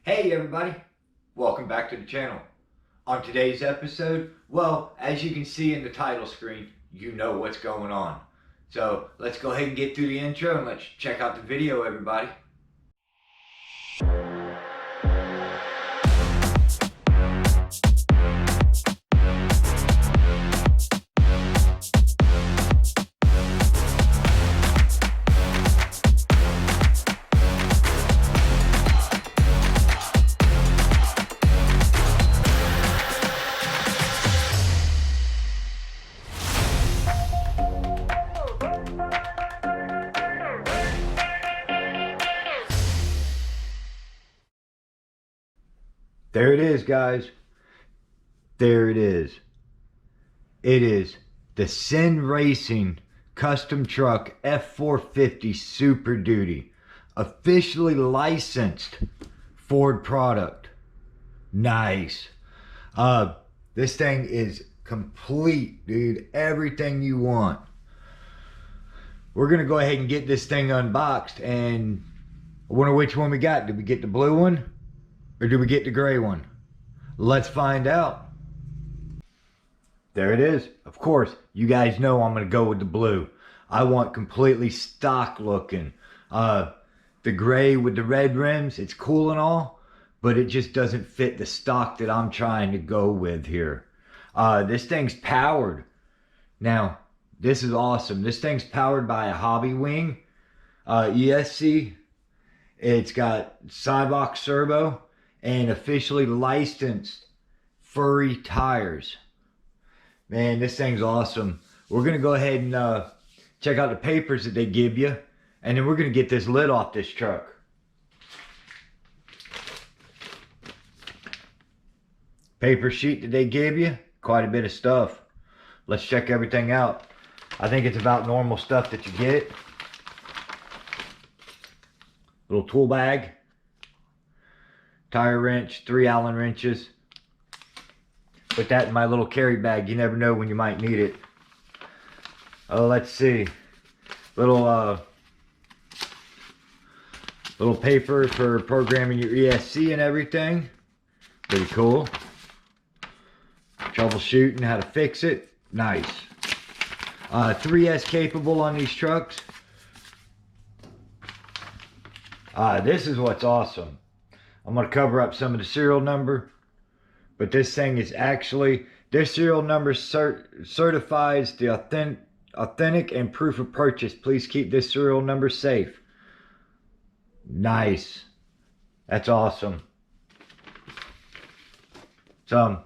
Hey everybody, welcome back to the channel. On today's episode, well, as you can see in the title screen, you know what's going on. So let's go ahead and get through the intro and let's check out the video, everybody. There it is, guys. There it is. It is the CEN Racing Custom Truck F450 Super Duty, officially licensed Ford product. Nice. This thing is complete, dude. Everything you want. We're gonna go ahead and get this thing unboxed, and I wonder which one we got. Did we get the blue one or did we get the gray one? Let's find out. There it is. Of course, you guys know I'm gonna go with the blue. I want completely stock looking. The gray with the red rims, it's cool and all, but it just doesn't fit the stock that I'm trying to go with here. This thing's powered. Now, this is awesome. This thing's powered by a Hobby Wing ESC. It's got Cybox servo and officially licensed furry tires. Man, this thing's awesome. We're gonna go ahead and check out the papers that they give you, and then we're gonna get this lid off this truck. Paper sheet that they give you, quite a bit of stuff. Let's check everything out. I think it's about normal stuff that you get. Little tool bag, tire wrench, 3 Allen wrenches. Put that in my little carry bag. You never know when you might need it. Oh, let's see. Little paper for programming your ESC and everything. Pretty cool. Troubleshooting how to fix it. Nice. 3S capable on these trucks. This is what's awesome. I'm going to cover up some of the serial number, but this thing is actually, this serial number certifies the authentic and proof of purchase. Please keep this serial number safe. Nice. That's awesome. Some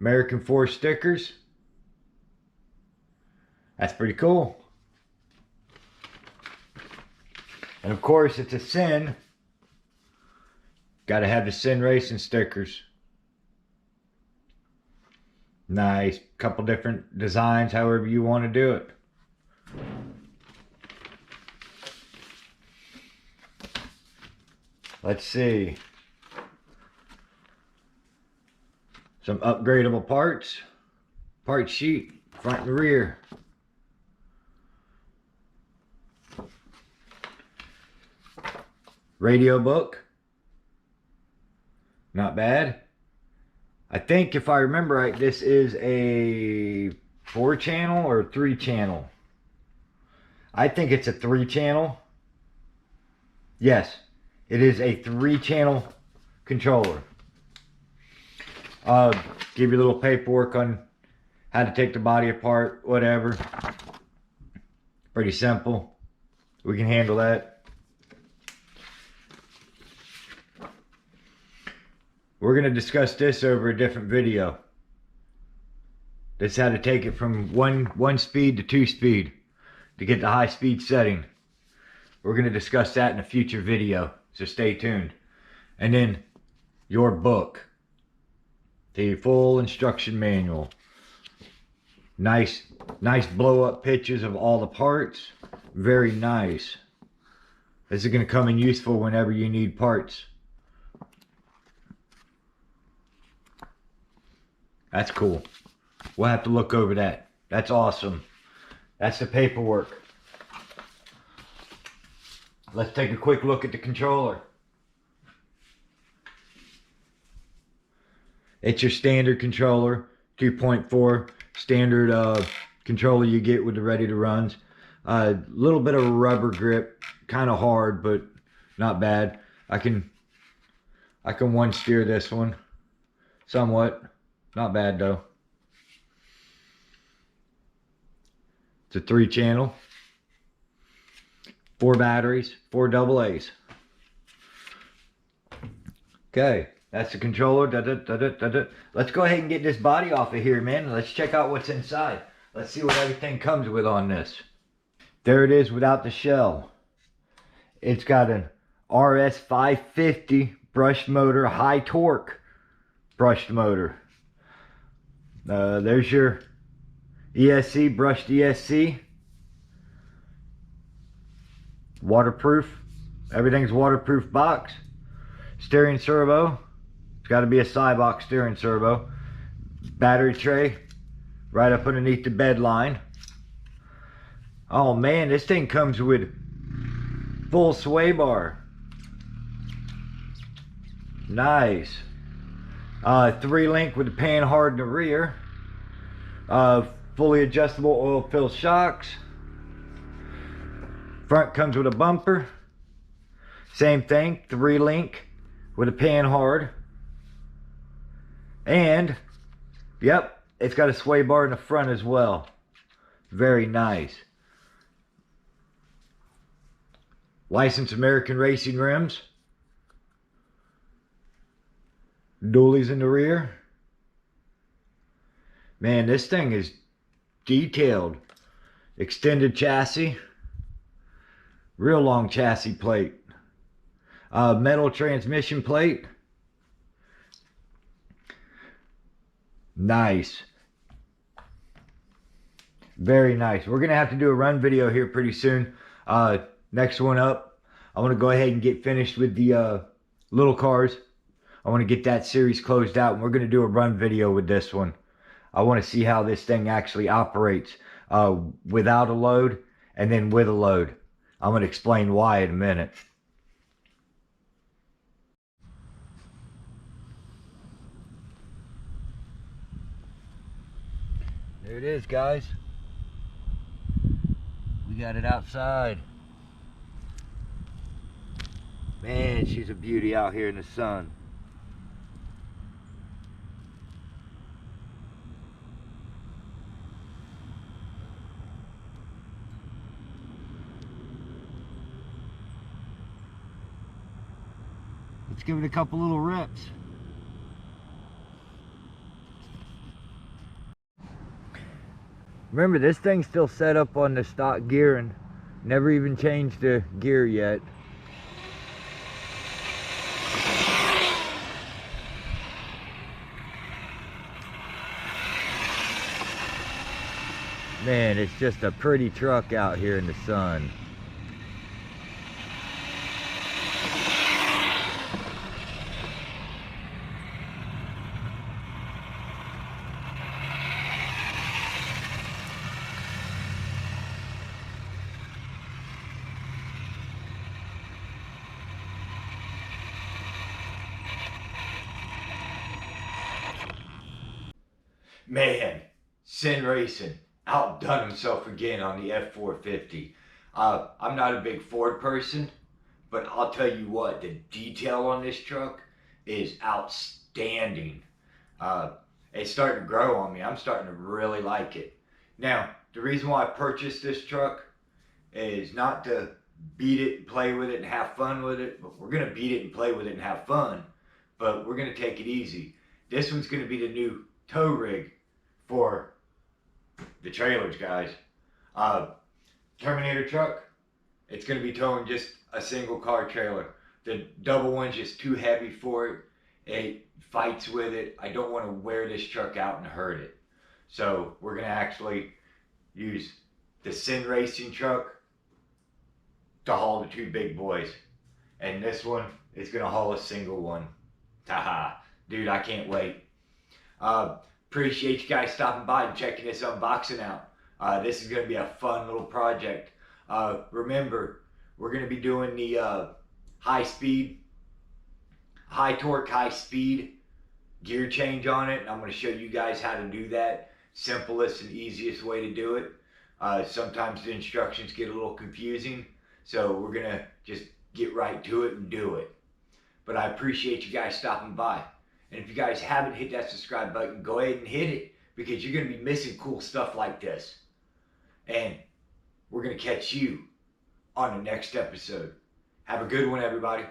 American Ford stickers. That's pretty cool. And of course, it's a CEN. Got to have the CEN Racing stickers. Nice. Couple different designs, however you want to do it. Let's see. Some upgradable parts. Part sheet, front and rear. Radio book. Not bad. I think if I remember right, this is a 4-channel or 3-channel. I think it's a 3-channel. Yes, it is a 3-channel controller. Give you a little paperwork on how to take the body apart, whatever. Pretty simple. We can handle that. We're going to discuss this over a different video. That's how to take it from one speed to 2 speed to get the high speed setting. We're going to discuss that in a future video, so stay tuned. And then your book, the full instruction manual. Nice blow up pictures of all the parts. Very nice. This is going to come in useful whenever you need parts. That's cool. We'll have to look over that. That's awesome. That's the paperwork. Let's take a quick look at the controller. It's your standard controller, 2.4 standard controller you get with the ready to runs. A little bit of a rubber grip, kind of hard, but not bad. I can one steer this one somewhat, not bad though. It's a 3-channel, 4 batteries, 4 AA's. Okay, that's the controller. Let's go ahead and get this body off of here, man. Let's check out what's inside. Let's see what everything comes with on this. There it is without the shell. It's got an RS 550 brushed motor, high torque brushed motor. There's your ESC, brushed ESC. Waterproof. Everything's waterproof box. Steering servo. It's got to be a Cybox steering servo. Battery tray right up underneath the bed line. Oh man, this thing comes with full sway bar. Nice. 3-link with the pan hard in the rear. Fully adjustable oil fill shocks. Front comes with a bumper. Same thing, 3-link with a pan hard. And, yep, it's got a sway bar in the front as well. Very nice. Licensed American Racing rims. Duallys in the rear. Man, this thing is detailed. Extended chassis. Real long chassis plate. Metal transmission plate. Nice. Very nice. We're going to have to do a run video here pretty soon. Next one up, I want to go ahead and get finished with the little cars. I want to get that series closed out, and we're going to do a run video with this one. I want to see how this thing actually operates without a load and then with a load. I'm going to explain why in a minute. There it is, guys. We got it outside. Man, she's a beauty out here in the sun. Let's give it a couple little reps. Remember, this thing's still set up on the stock gear and never even changed the gear yet. Man, it's just a pretty truck out here in the sun. Man, CEN Racing outdone himself again on the F450. I'm not a big Ford person, but I'll tell you what, the detail on this truck is outstanding. It's starting to grow on me. I'm starting to really like it. Now, the reason why I purchased this truck is not to beat it and play with it and have fun with it. But we're going to beat it and play with it and have fun, but we're going to take it easy. This one's going to be the new tow rig for the trailers, guys. Terminator truck, it's going to be towing just a single car trailer. The double one's just too heavy for it. It fights with it. I don't want to wear this truck out and hurt it. So we're going to actually use the CEN Racing truck to haul the two big boys. And this one is going to haul a single one. Haha. Dude, I can't wait. Appreciate you guys stopping by and checking this unboxing out. This is going to be a fun little project. Remember, we're going to be doing the high torque, high speed gear change on it, and I'm going to show you guys how to do that. Simplest and easiest way to do it. Sometimes the instructions get a little confusing, so we're going to just get right to it and do it. But I appreciate you guys stopping by. And if you guys haven't hit that subscribe button, go ahead and hit it, because you're going to be missing cool stuff like this. And we're going to catch you on the next episode. Have a good one, everybody.